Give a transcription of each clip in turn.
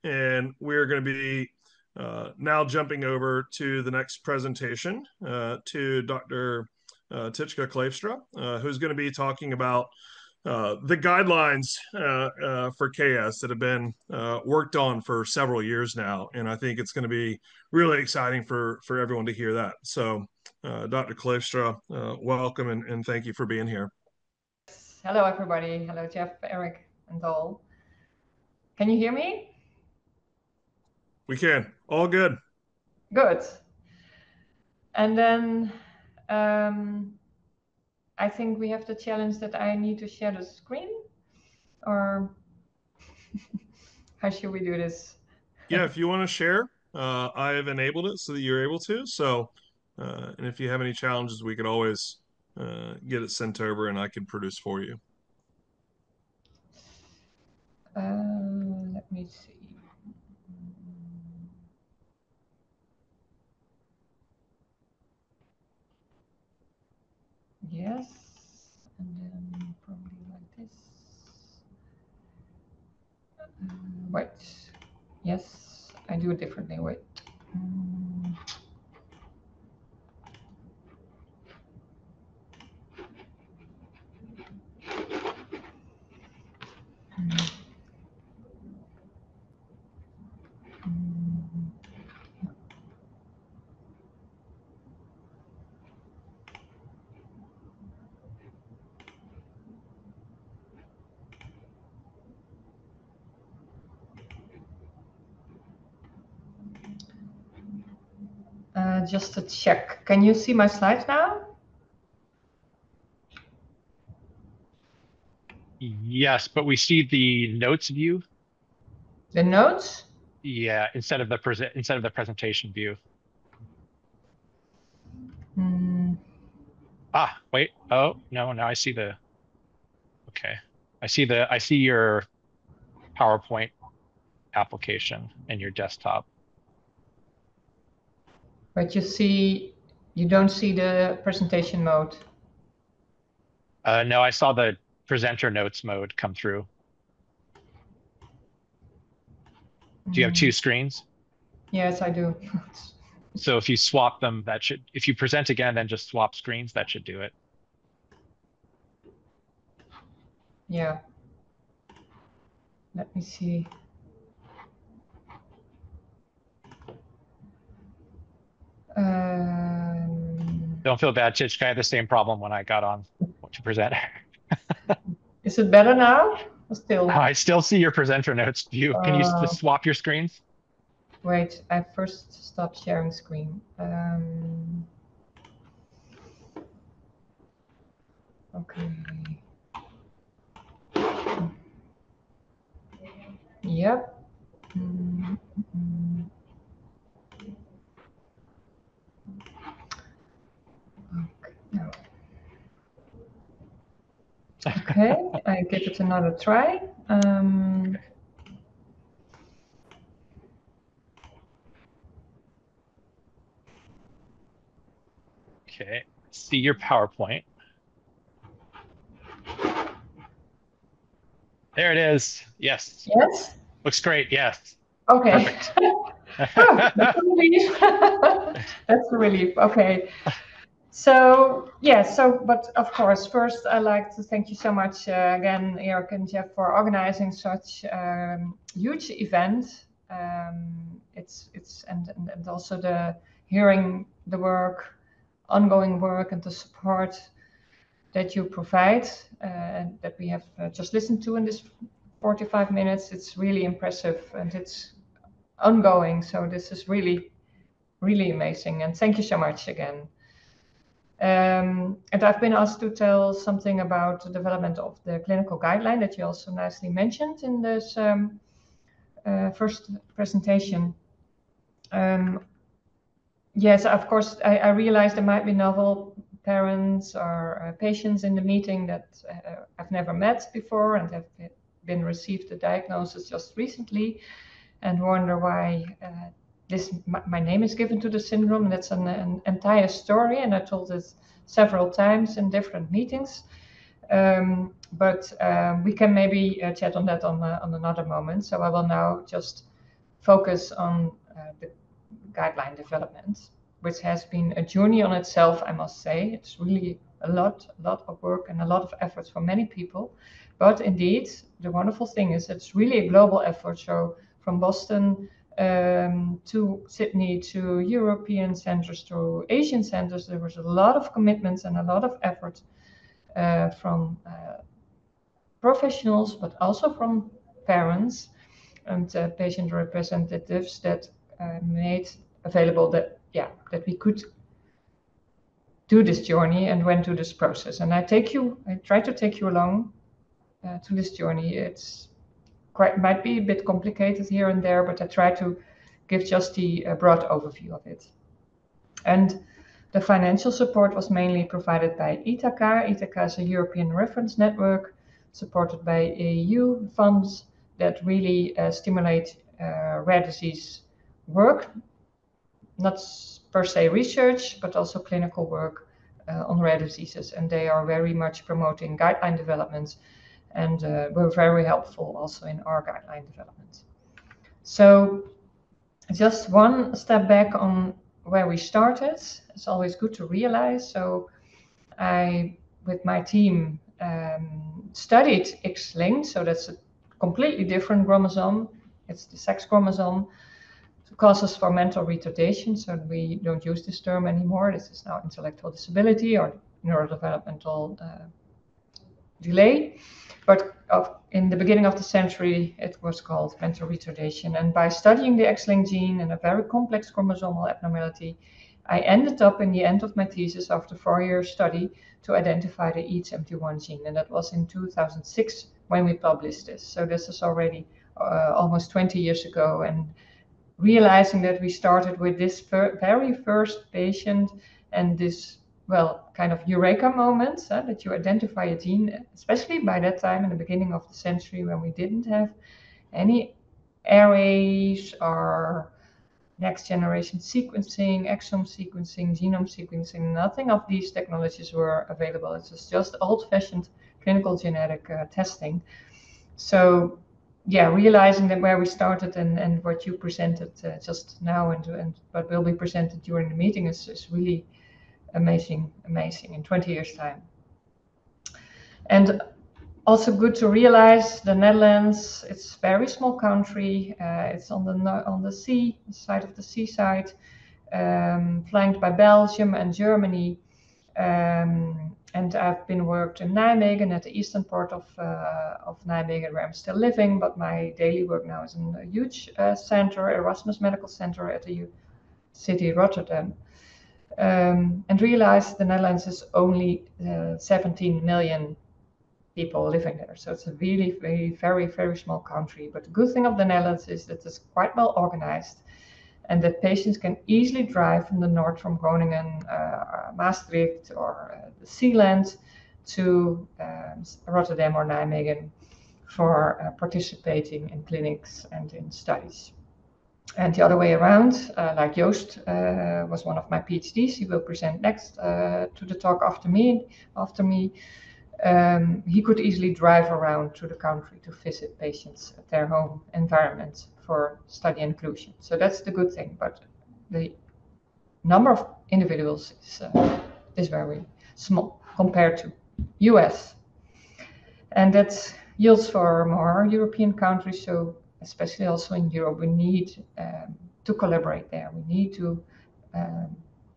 and we're going to be now jumping over to the next presentation to Dr. Tjitske Kleefstra, who's going to be talking about the guidelines for KS that have been worked on for several years now. And I think it's going to be really exciting for everyone to hear that. So, Dr. Kleefstra, welcome and thank you for being here. Hello, everybody. Hello, Jeff, Eric, and all. Can you hear me? We can. All good. Good. And then I think we have the challenge that I need to share the screen, or how should we do this? Yeah, if you want to share, I have enabled it so that you're able to. So, and if you have any challenges, we could always get it sent over and I can produce for you. Let me see. Yes, and then probably like this. Wait, yes, I do it differently. Wait. Just to check, can you see my slides now? Yes, but we see the notes view. The notes? Yeah, instead of the presentation view. Ah, wait. Oh, no, now I see the. Okay. I see your PowerPoint application and your desktop. But you don't see the presentation mode. No, I saw the presenter notes mode come through. Do you have two screens? Yes, I do. So if you swap them, if you present again, then just swap screens, that should do it. Yeah. Let me see. Don't feel bad, Tjitske. I had the same problem when I got on to present. Is it better now? Or still? I still see your presenter notes view. Can you just swap your screens? Wait, I first stopped sharing screen. Okay. Yep. Okay, I give it another try. Okay, see your PowerPoint. There it is. Yes. Yes? Looks great. Yes. Okay. Perfect. Oh, that's a relief. That's a relief. Okay. So, yes, but of course, first I'd like to thank you so much again, Eric and Jeff, for organizing such huge event. And also the hearing the work, ongoing work, and the support that you provide and that we have just listened to in this 45 minutes. It's really impressive and it's ongoing. So this is really, really amazing. And thank you so much again. And I've been asked to tell something about the development of the clinical guideline that you also nicely mentioned in this first presentation. Yes, of course, I realize there might be novel parents or patients in the meeting that I've never met before and have been received a diagnosis just recently and wonder why my name is given to the syndrome. That's an entire story, and I told it several times in different meetings. But we can maybe chat on that on another moment. So I will now just focus on the guideline development, which has been a journey on itself, I must say. It's really a lot of work and a lot of efforts for many people. But indeed, the wonderful thing is it's really a global effort. So from Boston to Sydney, to European centers, to Asian centers, there was a lot of commitments and a lot of effort from professionals, but also from parents and patient representatives that made available that we could do this journey and went through this process. And I try to take you along to this journey. It's might be a bit complicated here and there, but I try to give just the broad overview of it. And the financial support was mainly provided by Ithaca. Ithaca is a European reference network supported by EU funds that really stimulate rare disease work, not per se research, but also clinical work on rare diseases. And they are very much promoting guideline developments and were very helpful also in our guideline development. So just one step back on where we started. It's always good to realize. So I, with my team, studied X-linked. So that's a completely different chromosome. It's the sex chromosome. Causes for mental retardation. So we don't use this term anymore. This is now intellectual disability or neurodevelopmental delay. But in the beginning of the century, it was called mental retardation. And by studying the X-linked gene and a very complex chromosomal abnormality, I ended up in the end of my thesis after 4-year study to identify the E71 gene. And that was in 2006 when we published this. So this is already almost 20 years ago. And realizing that we started with this very first patient and this, well, kind of eureka moment, that you identify a gene, especially by that time in the beginning of the century when we didn't have any arrays or next generation sequencing, exome sequencing, genome sequencing. Nothing of these technologies were available. It was just old-fashioned clinical genetic testing. So yeah, realizing that where we started and what you presented just now and what will be presented during the meeting is really amazing in 20 years time. And also good to realize the Netherlands, it's a very small country. It's on the sea, the side of the seaside, flanked by Belgium and Germany. And I've been worked in Nijmegen, at the eastern part of Nijmegen, where I'm still living. But my daily work now is in a huge center, Erasmus Medical Center at the city Rotterdam. And realized the Netherlands is only 17 million people living there. So it's a really very small country. But the good thing of the Netherlands is that it's quite well organized and that patients can easily drive from the north, from Groningen, Maastricht, or the Sealand to Rotterdam or Nijmegen for participating in clinics and in studies. And the other way around, like Joost was one of my PhDs, he will present next to the talk after me. He could easily drive around to the country to visit patients at their home environment for study inclusion. So that's the good thing, but the number of individuals is very small compared to US. And that yields for more European countries. So especially also in Europe, we need to collaborate there. We need to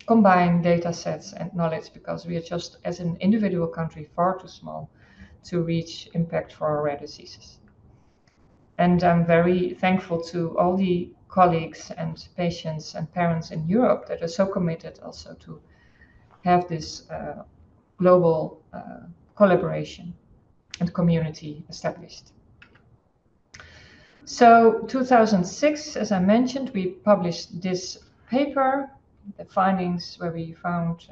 combine data sets and knowledge because we are just, as an individual country, far too small to reach impact for rare diseases. And I'm very thankful to all the colleagues and patients and parents in Europe that are so committed also to have this global collaboration and community established. So 2006, as I mentioned, we published this paper, the findings where we found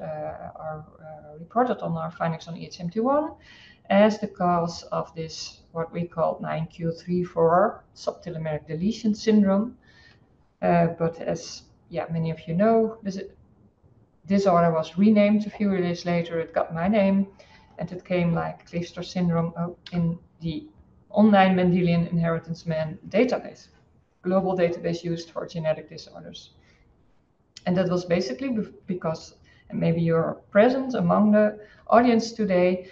reported on our findings on EH71 as the cause of this, what we call 9q34 subtelomeric deletion syndrome. But as many of you know, this disorder was renamed a few years later. It got my name, and it came like Kleefstra syndrome in the online Mendelian inheritance man database. global database used for genetic disorders. And that was basically because, and maybe you're present among the audience today,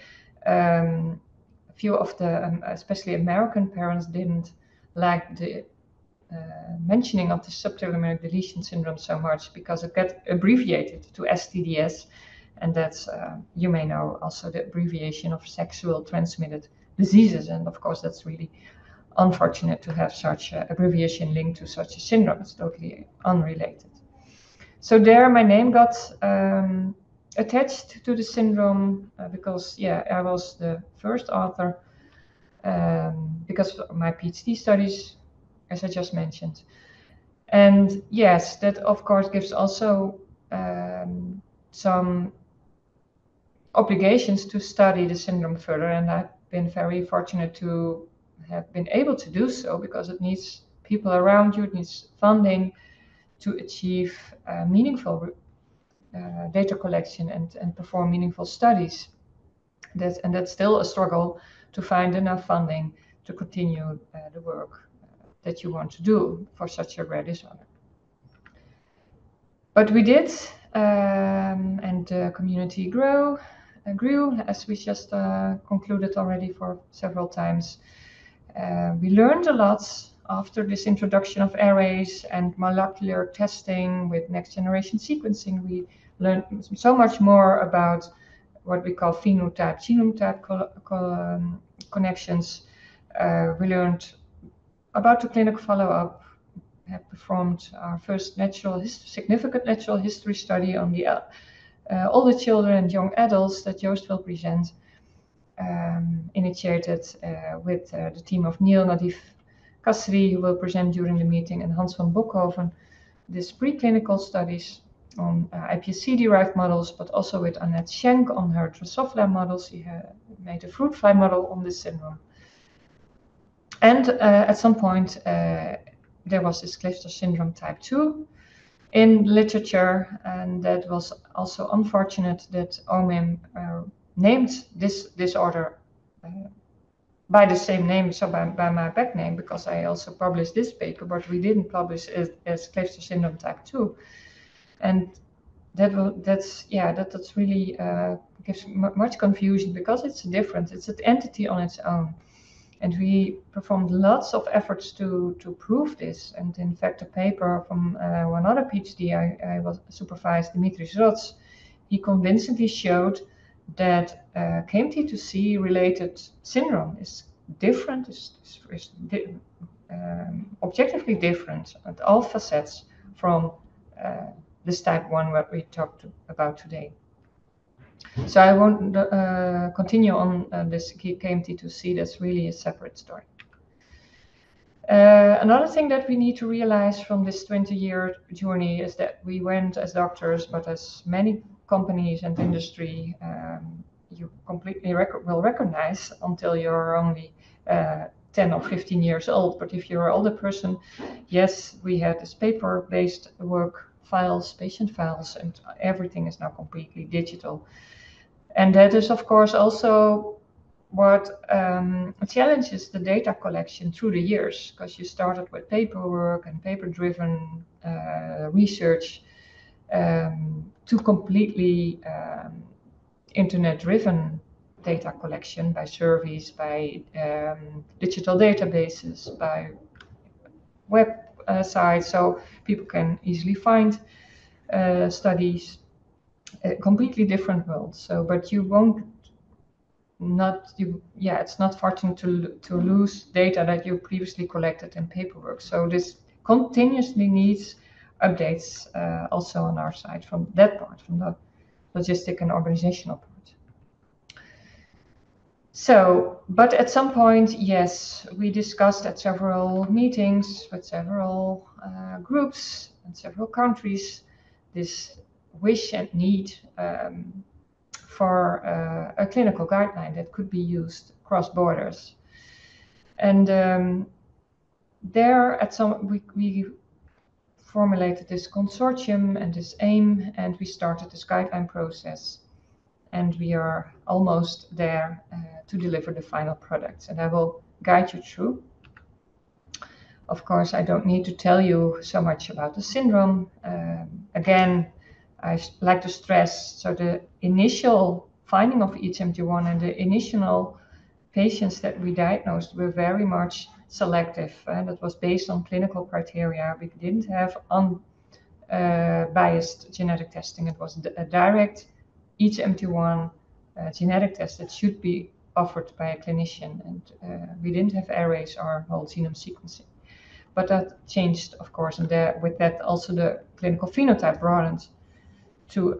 a few of the, especially American parents, didn't like the mentioning of the subtelomeric deletion syndrome so much because it got abbreviated to STDS, and that's, you may know, also the abbreviation of sexual transmitted diseases, and of course that's really unfortunate to have such an abbreviation linked to such a syndrome. It's totally unrelated. So there my name got attached to the syndrome because, yeah, I was the first author because of my PhD studies, as I just mentioned. And yes, that of course gives also some obligations to study the syndrome further, and I've been very fortunate to have been able to do so because it needs people around you, it needs funding to achieve meaningful data collection and perform meaningful studies. That's still a struggle to find enough funding to continue the work that you want to do for such a rare disorder. But we did, and the community grew, as we just concluded already for several times. We learned a lot after this introduction of arrays and molecular testing with next generation sequencing. We learned so much more about what we call phenotype-genotype connections. We learned about the clinical follow-up, have performed our first significant natural history study on the older children and young adults that Joost will present, initiated with the team of Neil Nadif Kassri, who will present during the meeting, and Hans van Bokhoven, these preclinical studies on iPSC-derived models, but also with Annette Schenk on her Drosophila models. She made a fruit fly model on this syndrome. And at some point, there was this Kleefstra syndrome type 2 in literature, and that was also unfortunate that OMIM named this disorder by the same name, so by my back name, because I also published this paper, but we didn't publish it as Kleefstra syndrome type 2. And that's really gives much confusion because it's different. It's an entity on its own. And we performed lots of efforts to prove this. And in fact, a paper from one other PhD I was supervised, Dimitris Rots, he convincingly showed that KMT2C related syndrome is different, objectively different at all facets from this type 1 what we talked about today. So I won't continue on this KMT2C, that's really a separate story. Another thing that we need to realize from this 20-year journey is that we went as doctors, but as many companies and industry, you completely will recognize until you're only 10 or 15 years old. But if you're an older person, yes, we had this paper-based work, files, patient files, and everything is now completely digital. And that is, of course, also what challenges the data collection through the years, because you started with paperwork and paper-driven research to completely internet-driven data collection by surveys, by digital databases, by web sites, so people can easily find studies. A completely different world. So, but you won't it's not fortunate to lose data that you previously collected in paperwork. So this continuously needs updates also on our side from that part, from the logistic and organizational part. So, but at some point, yes, we discussed at several meetings with several groups and several countries this wish and need for a clinical guideline that could be used across borders. And there at we formulated this consortium and this aim, and we started this guideline process. And we are almost there to deliver the final products. And I will guide you through. Of course, I don't need to tell you so much about the syndrome. Again, I like to stress, so the initial finding of HMG1 and the initial patients that we diagnosed were very much selective, and it was based on clinical criteria. We didn't have unbiased genetic testing. It was a direct HMG1 genetic test that should be offered by a clinician, and we didn't have arrays or whole genome sequencing. But that changed, of course, and with that also the clinical phenotype broadened to,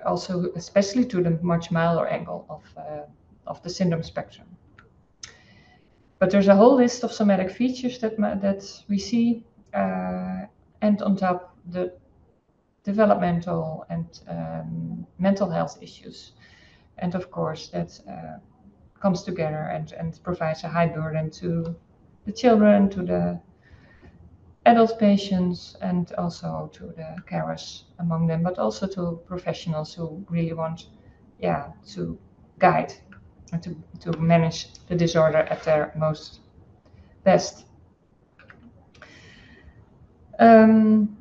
also especially to the much milder angle of the syndrome spectrum. But there's a whole list of somatic features that we see, and on top the developmental and mental health issues, and of course that comes together and provides a high burden to the children, to the adult patients, and also to the carers among them, but also to professionals who really want, to guide and to manage the disorder at their most best. And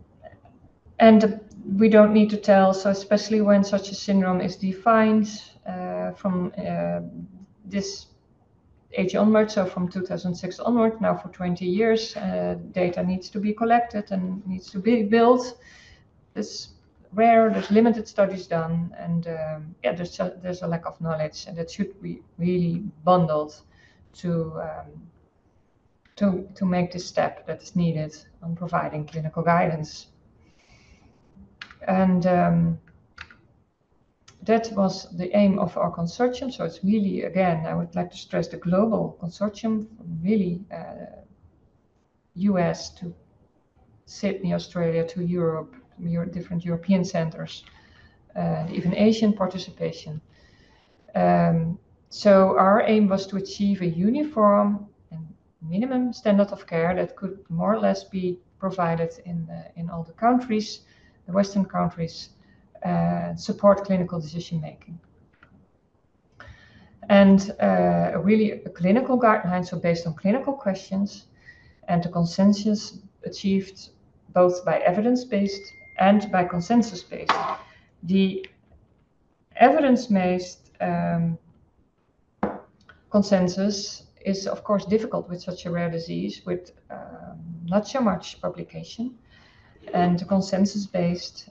we don't need to tell, so especially when such a syndrome is defined from this age onward, so from 2006 onward, now for 20 years, data needs to be collected and needs to be built. It's rare, there's limited studies done, and there's a lack of knowledge, and that should be really bundled to make this step that is needed on providing clinical guidance. And that was the aim of our consortium. So it's really, again, I would like to stress the global consortium, from really US to Sydney, Australia, to Europe, different European centers, even Asian participation. So our aim was to achieve a uniform and minimum standard of care that could more or less be provided in all the countries, the Western countries, support clinical decision making. And really a clinical guideline, so based on clinical questions, and the consensus achieved both by evidence-based and by consensus-based. The evidence-based consensus is of course difficult with such a rare disease with not so much publication, and the consensus-based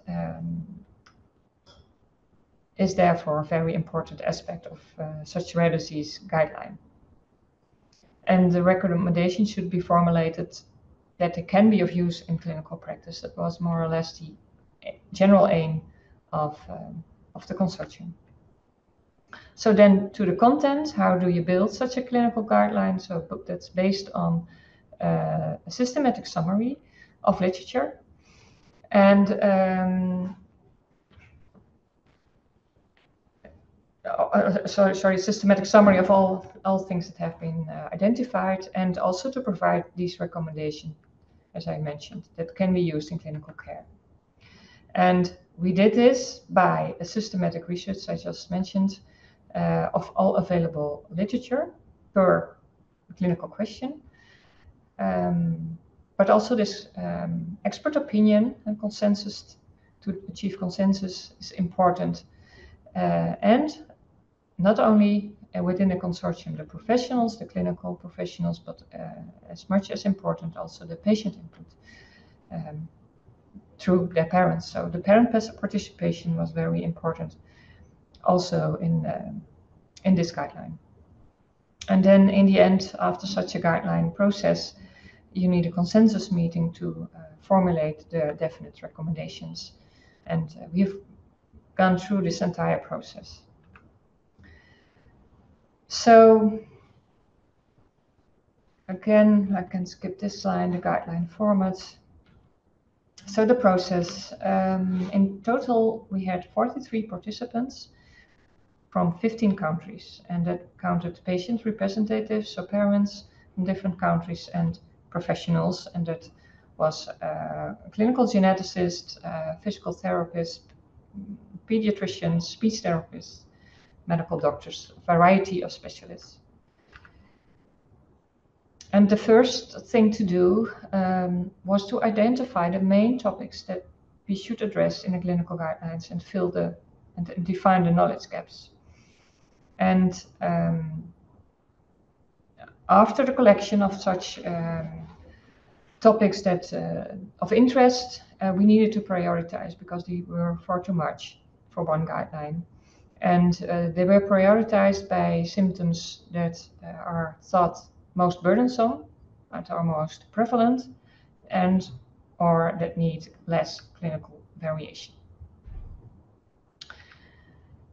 is therefore a very important aspect of such rare disease guideline. And the recommendation should be formulated that it can be of use in clinical practice. That was more or less the general aim of the consortium. So then to the content, how do you build such a clinical guideline? So a book that's based on a systematic summary of literature, and systematic summary of all things that have been identified, and also to provide these recommendations, as I mentioned, that can be used in clinical care. And we did this by a systematic research I just mentioned of all available literature per clinical question, but also this expert opinion and consensus. To achieve consensus is important, and not only within the consortium, the professionals, the clinical professionals, but as much as important also the patient input through their parents. So the parent participation was very important also in this guideline. And then in the end, after such a guideline process, you need a consensus meeting to formulate the definite recommendations. And we've gone through this entire process. So again, I can skip this slide, the guideline format. So the process, in total, we had 43 participants from 15 countries, and that counted patient representatives, so parents from different countries, and professionals, and that was clinical geneticists, physical therapists, pediatricians, speech therapists, medical doctors, a variety of specialists. And the first thing to do was to identify the main topics that we should address in the clinical guidelines and define the knowledge gaps. And after the collection of such topics that of interest, we needed to prioritize because they were far too much for one guideline. And they were prioritized by symptoms that are thought most burdensome, that are most prevalent, and or that need less clinical variation.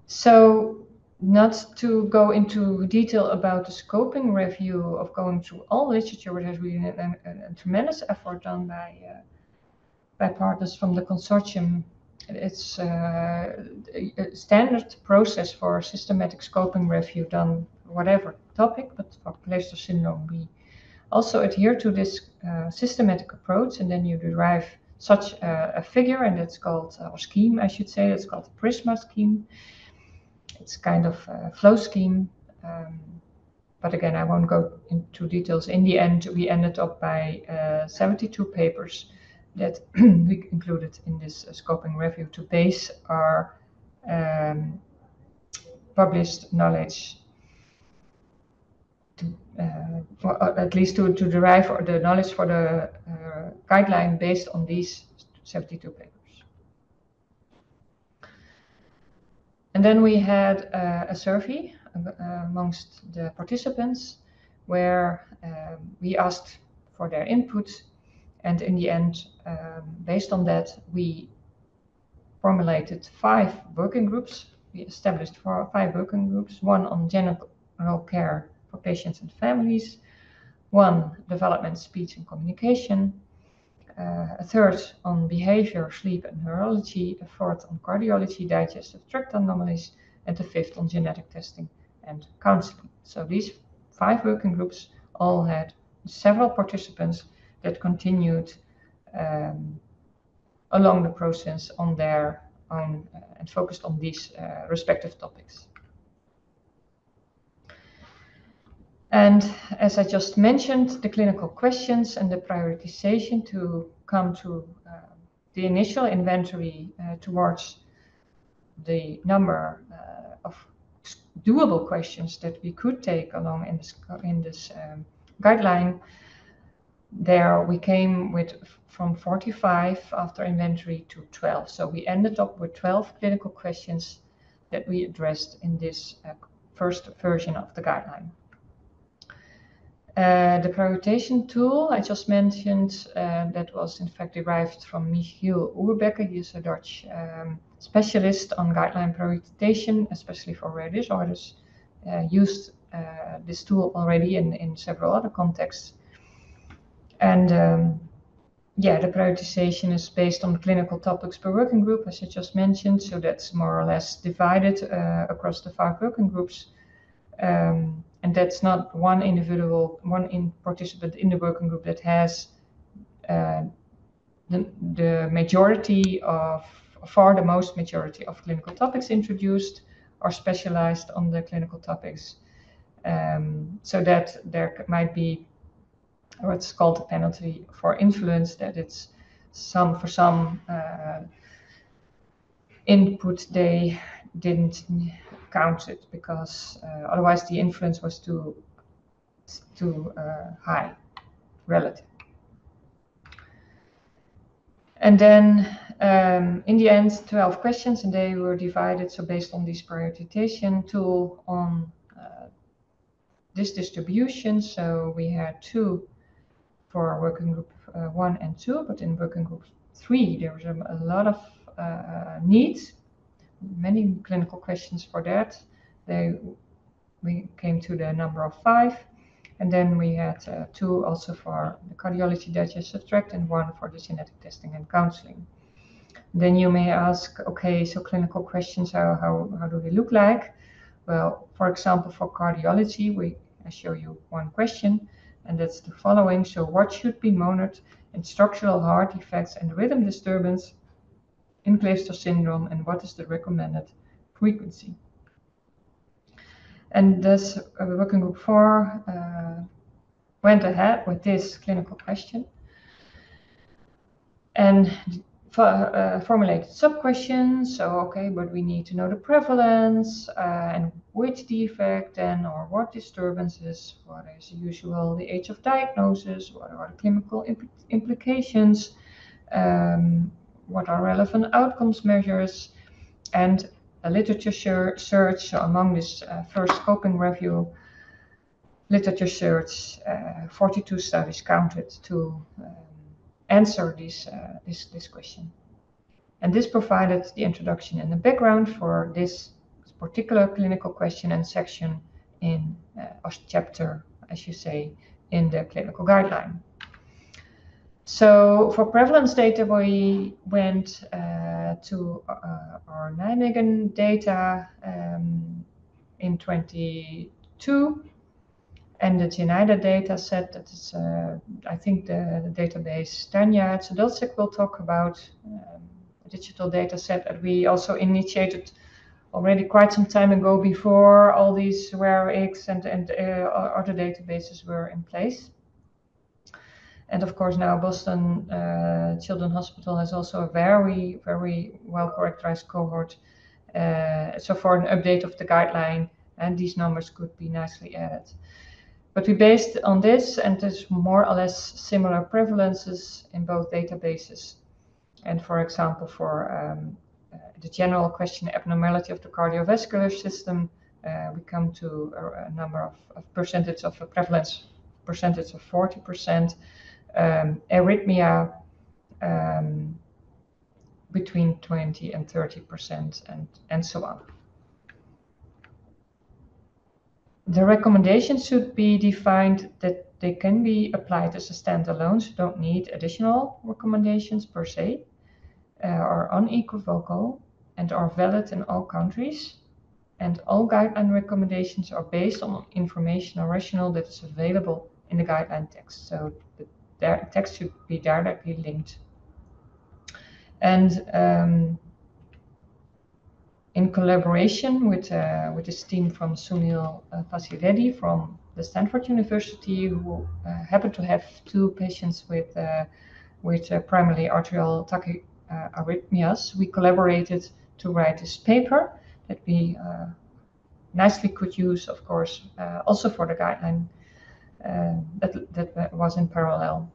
So, not to go into detail about the scoping review of going through all literature, which has been a tremendous effort done by partners from the consortium. It's a standard process for systematic scoping review done whatever topic, but for Kleefstra syndrome we also adhere to this systematic approach, and then you derive such a figure, and it's called, or scheme I should say, it's called the PRISMA scheme. It's kind of a flow scheme, but again I won't go into details. In the end we ended up by 72 papers that we included in this scoping review to base our published knowledge, or at least to derive the knowledge for the guideline based on these 72 papers. And then we had a survey amongst the participants where we asked for their input. And in the end, based on that, we formulated 5 working groups. We established 5 working groups, 1 on general care for patients and families, 1 development, speech and communication, a 3rd on behavior, sleep and neurology, a 4th on cardiology, digestive tract anomalies, and a 5th on genetic testing and counseling. So these 5 working groups all had several participants that continued along the process on their own and focused on these respective topics. And as I just mentioned, the clinical questions and the prioritization to come to the initial inventory towards the number of doable questions that we could take along in this guideline. There we came with from 45 after inventory to 12. So we ended up with 12 clinical questions that we addressed in this first version of the guideline. The prioritization tool I just mentioned, that was in fact derived from Michiel Oerbecker. He is a Dutch specialist on guideline prioritization, especially for rare disorders. Used this tool already in several other contexts. And yeah, the prioritization is based on clinical topics per working group, as I just mentioned. So that's more or less divided across the 5 working groups. And that's not one participant in the working group that has the majority of, far the most majority of clinical topics introduced or specialized on the clinical topics. So that there might be what's called a penalty for influence, that it's for some input they didn't count it because otherwise the influence was too high relative. And then in the end 12 questions, and they were divided so based on this prioritization tool on this distribution. So we had 2 for working group 1 and 2, but in working group 3 there was a lot of needs, many clinical questions for that. We came to the number of 5, and then we had 2 also for the cardiology, digestive tract, and 1 for the genetic testing and counseling. Then you may ask, okay, so clinical questions, how do they look like? Well, for example, for cardiology, I show you 1 question, and that's the following. So what should be monitored in structural heart defects and rhythm disturbance in Kleefstra syndrome, and what is the recommended frequency? And this working group 4 went ahead with this clinical question and formulated sub-questions. So, okay, but we need to know the prevalence and which defect then, or what disturbances, what is usual the age of diagnosis, what are the clinical implications, what are relevant outcomes measures, and a literature search. So among this first scoping review literature search, 42 studies counted to answer this question. And this provided the introduction and the background for this particular clinical question and section in or chapter, as you say, in the clinical guideline. So for prevalence data, we went to our Nijmegen data in 22, and the GINIDA data set that is, I think the database Tanja Tjitske will talk about, a digital data set that we also initiated already quite some time ago before all these RareX and other databases were in place. And of course now Boston Children's Hospital has also a very, very well characterized cohort. So for an update of the guideline, and these numbers could be nicely added. But we based on this, and there's more or less similar prevalences in both databases. And for example, for the general question abnormality of the cardiovascular system, we come to a number of percentage of a prevalence percentage of 40%, arrhythmia between 20 and 30%, and so on. The recommendations should be defined that they can be applied as a standalone, so don't need additional recommendations per se, are unequivocal and are valid in all countries. And all guideline recommendations are based on information or rationale that is available in the guideline text. So the text should be directly linked. And in collaboration with this team from Sunil Pasireddy from the Stanford University, who happened to have 2 patients with primarily arterial tachyarrhythmias, we collaborated to write this paper that we nicely could use, of course, also for the guideline that was in parallel.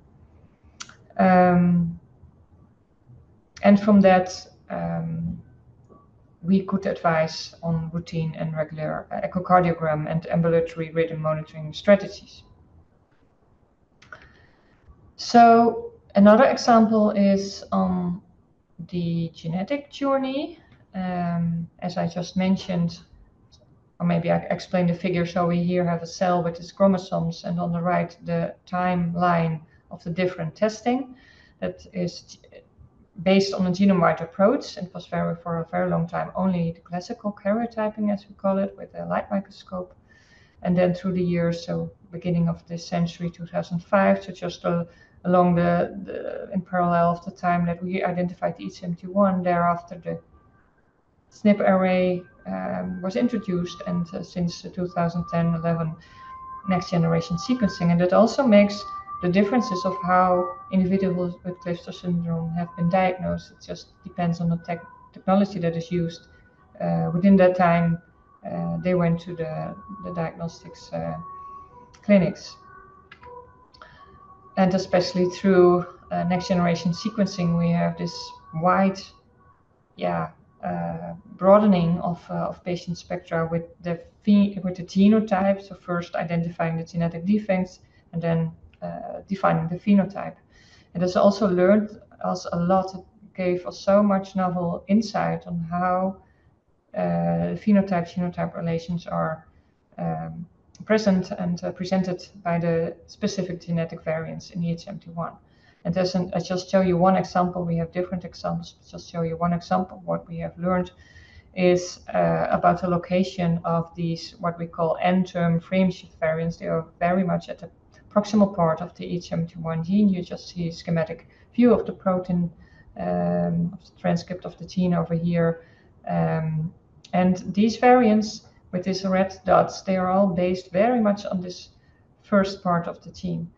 And from that, we could advise on routine and regular echocardiogram and ambulatory rhythm monitoring strategies. So another example is on the genetic journey. As I just mentioned, or maybe I explain the figure. So we here have a cell with its chromosomes, and on the right, the timeline of the different testing that is based on a genome-wide approach, and was for a very long time only the classical karyotyping, as we call it, with a light microscope. And then through the years, so beginning of this century, 2005, so just along in parallel of the time that we identified the E71, thereafter the SNP array was introduced, and since 2010-11, next generation sequencing. And that also makes the differences of how individuals with Kleefstra syndrome have been diagnosed. It just depends on the technology that is used. Within that time, they went to the diagnostics clinics. And especially through next generation sequencing, we have this wide broadening of patient spectra with the genotype. So first identifying the genetic defects, and then defining the phenotype. And this also learned us a lot, gave us so much novel insight on how phenotype-genotype relations are present and presented by the specific genetic variants in EH71. And I just show you one example. We have different examples, but just show you one example. What we have learned is about the location of these, what we call N-term frameshift variants. They are very much at the proximal part of the EH71 gene. You just see a schematic view of the protein, of the transcript of the gene over here. And these variants with these red dots, they are all based very much on this first part of the team.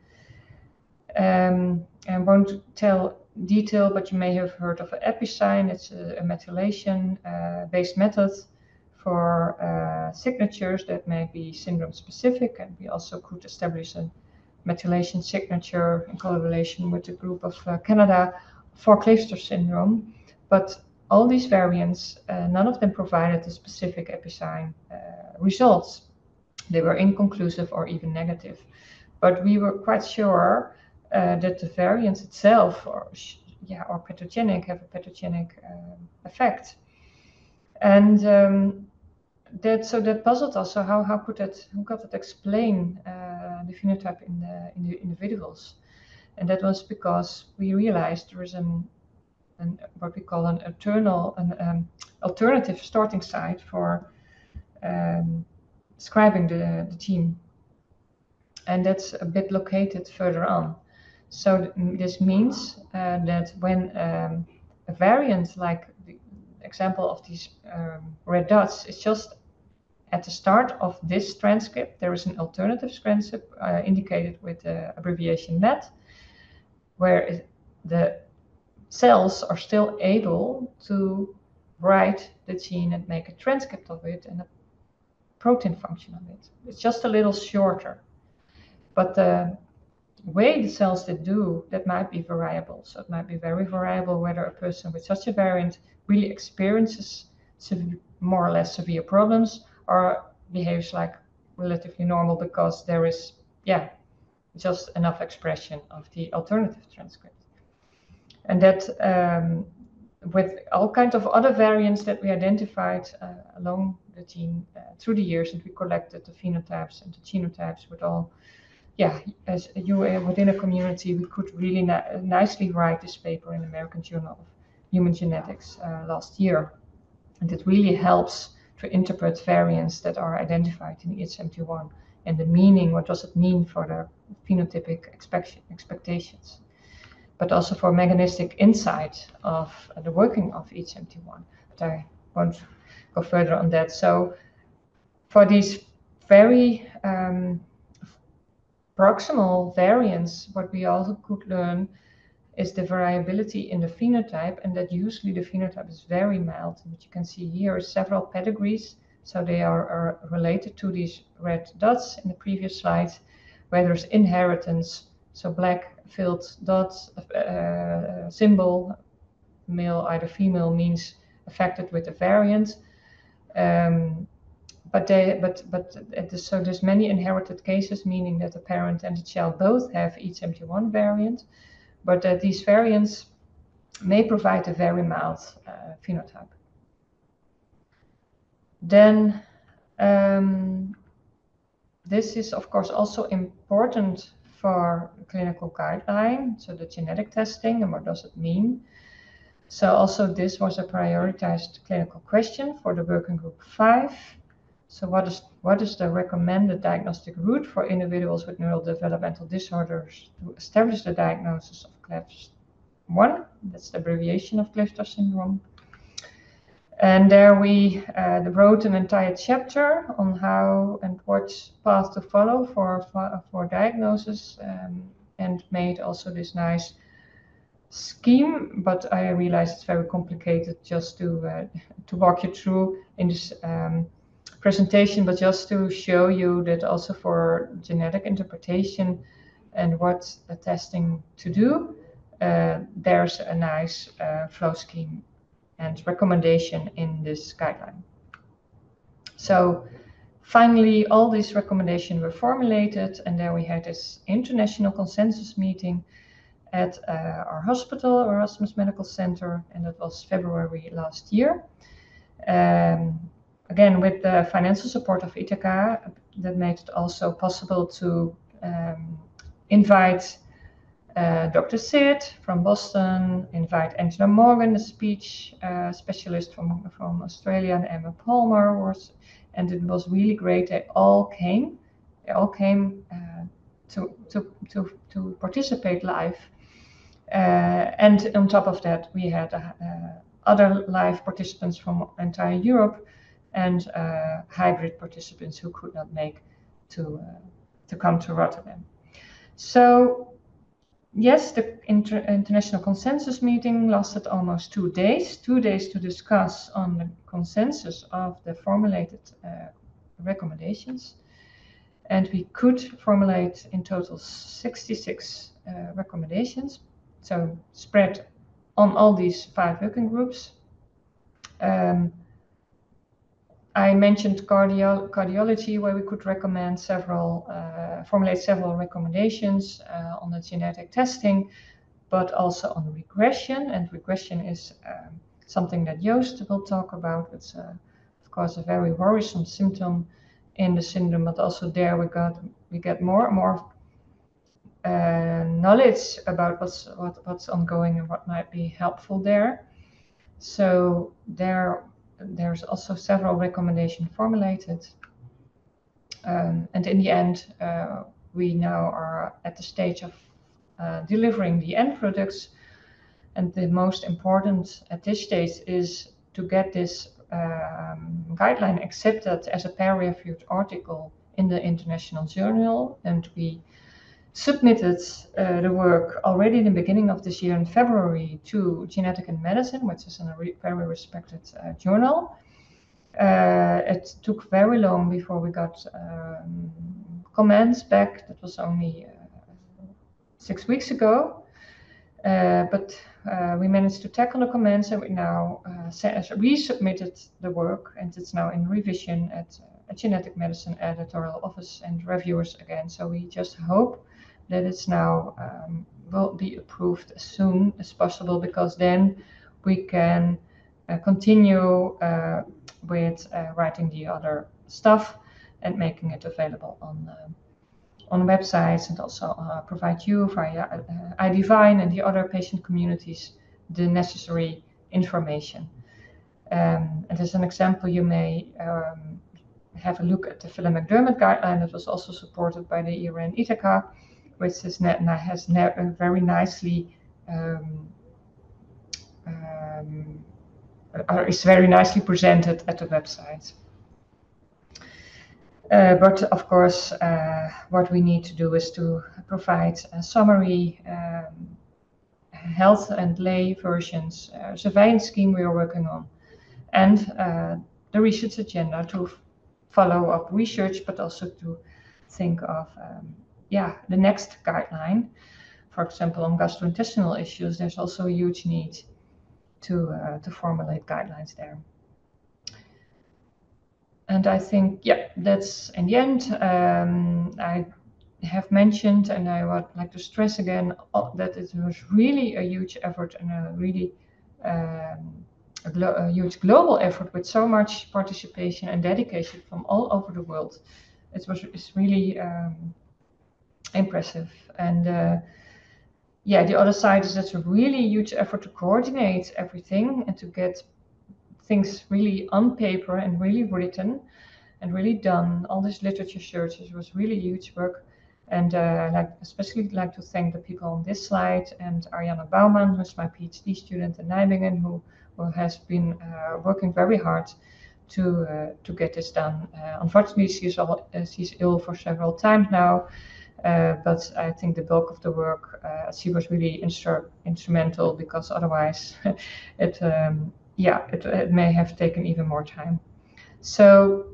I won't tell detail, but you may have heard of an episign. It's a methylation-based method for signatures that may be syndrome specific, and we also could establish a methylation signature in collaboration with the group of Canada for Kleefstra syndrome. But all these variants, none of them provided the specific episign results. They were inconclusive or even negative. But we were quite sure that the variants itself are pathogenic, have a pathogenic effect. And that puzzled us. So how could that explain the phenotype in the individuals? And that was because we realized there is what we call an alternative starting site for describing the gene, and that's a bit located further on. So this means that when a variant, like the example of these red dots, is just at the start of this transcript, there is an alternative transcript indicated with the abbreviation MET, where the cells are still able to write the gene and make a transcript of it and a protein function of it. It's just a little shorter. But the way the cells that might be variable. So it might be very variable whether a person with such a variant really experiences more or less severe problems or behaves like relatively normal because there is, just enough expression of the alternative transcript. And that with all kinds of other variants that we identified along the gene through the years, and we collected the phenotypes and the genotypes with all, as you within a community, we could really nicely write this paper in the American Journal of Human Genetics last year. And it really helps to interpret variants that are identified in EH71 and the meaning, what does it mean for the phenotypic expectations, but also for mechanistic insight of the working of EH71. But I won't go further on that. So for these very proximal variants, what we also could learn is the variability in the phenotype, and that usually the phenotype is very mild. And what you can see here is several pedigrees. So they are related to these red dots in the previous slides, where there's inheritance. So black filled dots, symbol, male, either female, means affected with a variant. So there's many inherited cases, meaning that the parent and the child both have EH71 variant, but that these variants may provide a very mild phenotype. Then this is of course also important for clinical guideline, so the genetic testing and what does it mean. So also this was a prioritized clinical question for the working group 5. So what is the recommended diagnostic route for individuals with neurodevelopmental disorders to establish the diagnosis of Kleefstra 1? That's the abbreviation of Kleefstra syndrome. And there we wrote an entire chapter on how and what path to follow for diagnosis, and made also this nice scheme. But I realized it's very complicated just to walk you through in this presentation, but just to show you that also for genetic interpretation and what testing to do, there's a nice flow scheme and recommendation in this guideline. So finally, all these recommendations were formulated, and then we had this international consensus meeting at our hospital, Erasmus Medical Center, and that was February last year. Again, with the financial support of Ithaca, that made it also possible to invite Dr. Sid from Boston, invite Angela Morgan, a speech specialist from Australia, and Emma Palmer and it was really great. They all came to participate live, and on top of that, we had other live participants from entire Europe and hybrid participants who could not make to to come to Rotterdam. So yes, the international consensus meeting lasted almost 2 days. 2 days to discuss on the consensus of the formulated recommendations. And we could formulate in total 66 recommendations, so spread on all these 5 working groups. I mentioned cardiology, where we could recommend formulate several recommendations on the genetic testing, but also on regression. And regression is something that Joost will talk about. It's, of course, a very worrisome symptom in the syndrome, but also there we get more and more knowledge about what's ongoing and what might be helpful there. So there's also several recommendations formulated, and in the end we now are at the stage of delivering the end products, and the most important at this stage is to get this guideline accepted as a peer-reviewed article in the international journal. And we submitted the work already in the beginning of this year in February to Genetic and Medicine, which is a very respected journal. It took very long before we got comments back. That was only 6 weeks ago. But we managed to tackle the comments, and we now resubmitted the work, and it's now in revision at a Genetic Medicine editorial office and reviewers again. So we just hope that it's now will be approved as soon as possible, because then we can continue with writing the other stuff and making it available on websites, and also provide you via iDivine and the other patient communities the necessary information. And as an example, you may have a look at the Phelan-McDermott guideline that was also supported by the ERA and Ithaca, which is very nicely is very nicely presented at the website. But of course, what we need to do is to provide a summary, health and lay versions, surveillance scheme we are working on, and the research agenda to follow up research, but also to think of the next guideline. For example, on gastrointestinal issues, there's also a huge need to formulate guidelines there. And I think, that's in the end. I have mentioned, and I would like to stress again, that it was really a huge effort and a really a huge global effort with so much participation and dedication from all over the world. It's really impressive. And the other side is that's a really huge effort to coordinate everything and to get things really on paper and really written and really done. All this literature searches was really huge work. And I'd especially like to thank the people on this slide, and Ariane Bouwman, who's my PhD student in Nijmegen, who has been working very hard to get this done. Unfortunately, she's ill for several times now, but I think the bulk of the work, she was really instrumental, because otherwise it may have taken even more time. So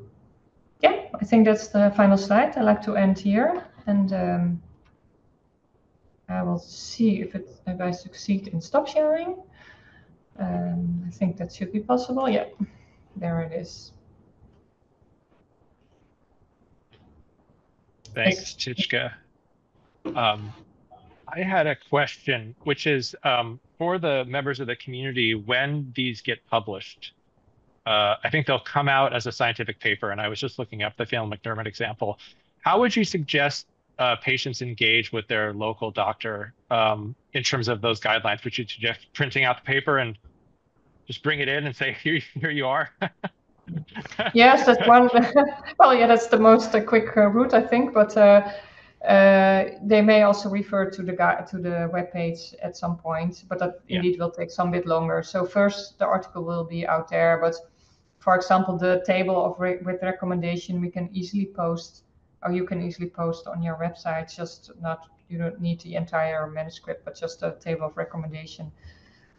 I think that's the final slide. I'd like to end here, and I will see if I succeed in stop sharing. I think that should be possible. Yeah, there it is. Thanks, Tjitske. I had a question, which is for the members of the community, when these get published, I think they'll come out as a scientific paper. And I was just looking up the Phelan-McDermott example. How would you suggest patients engage with their local doctor in terms of those guidelines? Would you suggest printing out the paper and just bring it in and say, here you are? Yes, that's one. Well, yeah, that's the most quick route, I think. But they may also refer to the webpage at some point, but that indeed will take some bit longer. So first, the article will be out there. But for example, the table with recommendation we can easily post or you can easily post on your website. Just not, you don't need the entire manuscript, but just a table of recommendation.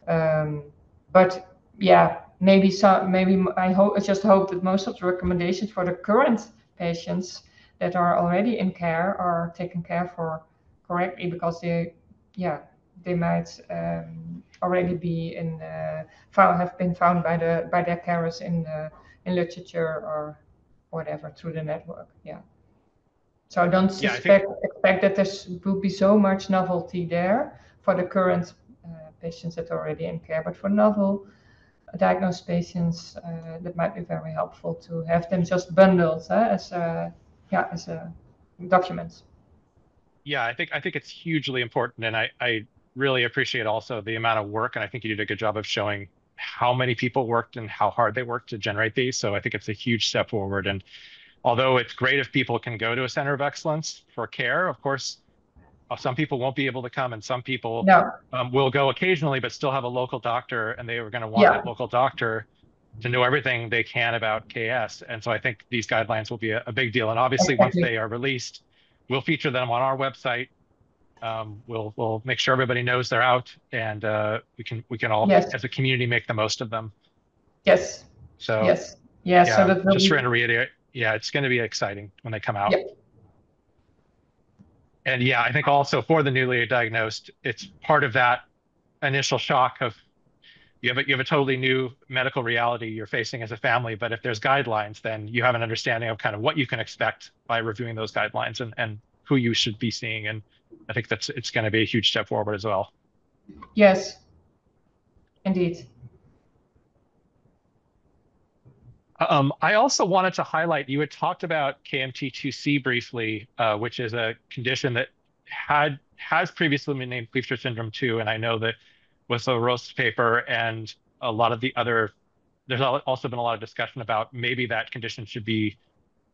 But yeah, maybe I just hope that most of the recommendations for the current patients that are already in care are taken care for correctly, because they might already be have been found by their carers in literature or whatever through the network. Yeah. So I don't expect that there will be so much novelty there for the current patients that are already in care, but for novel diagnosed patients, that might be very helpful to have them just bundled as a document. Yeah, I think it's hugely important, and I really appreciate also the amount of work, and I think you did a good job of showing how many people worked and how hard they worked to generate these. So I think it's a huge step forward. And although it's great if people can go to a center of excellence for care, of course, some people won't be able to come, and some people will go occasionally, but still have a local doctor, and they are going to want that local doctor to know everything they can about KS. And so I think these guidelines will be a big deal. And obviously, once they are released, we'll feature them on our website. We'll make sure everybody knows they're out, and we can all, as a community, make the most of them. Yes. So yes. Yeah. So that just trying to reiterate, it's going to be exciting when they come out. Yep. And yeah, I think also for the newly diagnosed, it's part of that initial shock of you have a totally new medical reality you're facing as a family. But if there's guidelines, then you have an understanding of kind of what you can expect by reviewing those guidelines and who you should be seeing. And I think it's going to be a huge step forward as well. Yes, indeed. I also wanted to highlight, you had talked about KMT2C briefly, which is a condition that has previously been named Kleefstra syndrome 2. And I know that with the Rost paper and a lot of the other, there's also been a lot of discussion about maybe that condition should be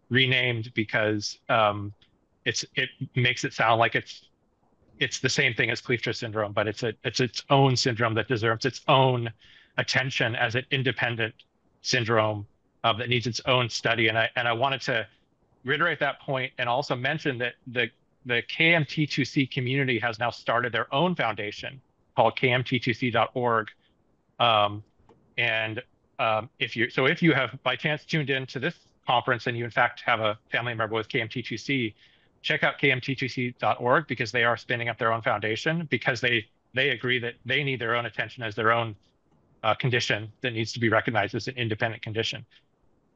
renamed because it makes it sound like it's the same thing as Kleefstra syndrome, but it's its own syndrome that deserves its own attention as an independent syndrome that needs its own study. And I wanted to reiterate that point and also mention that the KMT2C community has now started their own foundation called kmt2c.org. If you have by chance tuned into this conference and you in fact have a family member with KMT2C, check out kmt2c.org, because they are spinning up their own foundation, because they agree that they need their own attention as their own condition that needs to be recognized as an independent condition.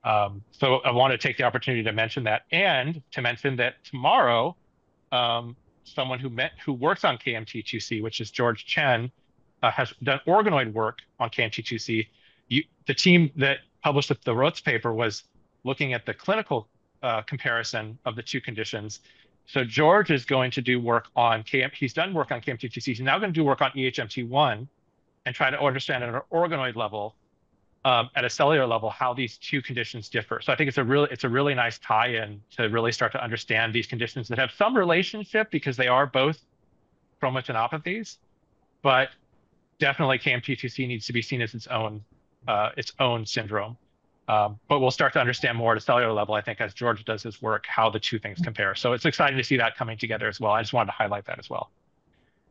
So I want to take the opportunity to mention that, and to mention that tomorrow, someone who works on KMT2C, which is George Chen, has done organoid work on KMT2C. The team that published the Rots paper was looking at the clinical comparison of the two conditions. So George is going to do work on he's done work on KMT2C. He's now going to do work on EHMT1 and try to understand at an organoid level, at a cellular level, how these two conditions differ. So I think it's a really nice tie-in to really start to understand these conditions that have some relationship because they are both chromatinopathies, but definitely KMT2C needs to be seen as its own syndrome. But we'll start to understand more at a cellular level, I think, as George does his work, how the two things compare. So it's exciting to see that coming together as well. I just wanted to highlight that as well.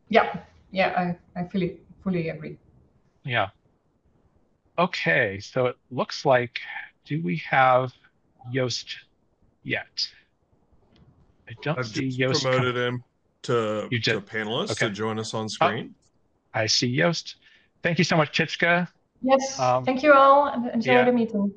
Yeah, I fully agree. Yeah. Okay, so it looks like, do we have Joost yet? I don't see Joost. Promoted him to panelist to join us on screen. I see Joost. Thank you so much, Tjitske. Yes, thank you all, and enjoy the meeting.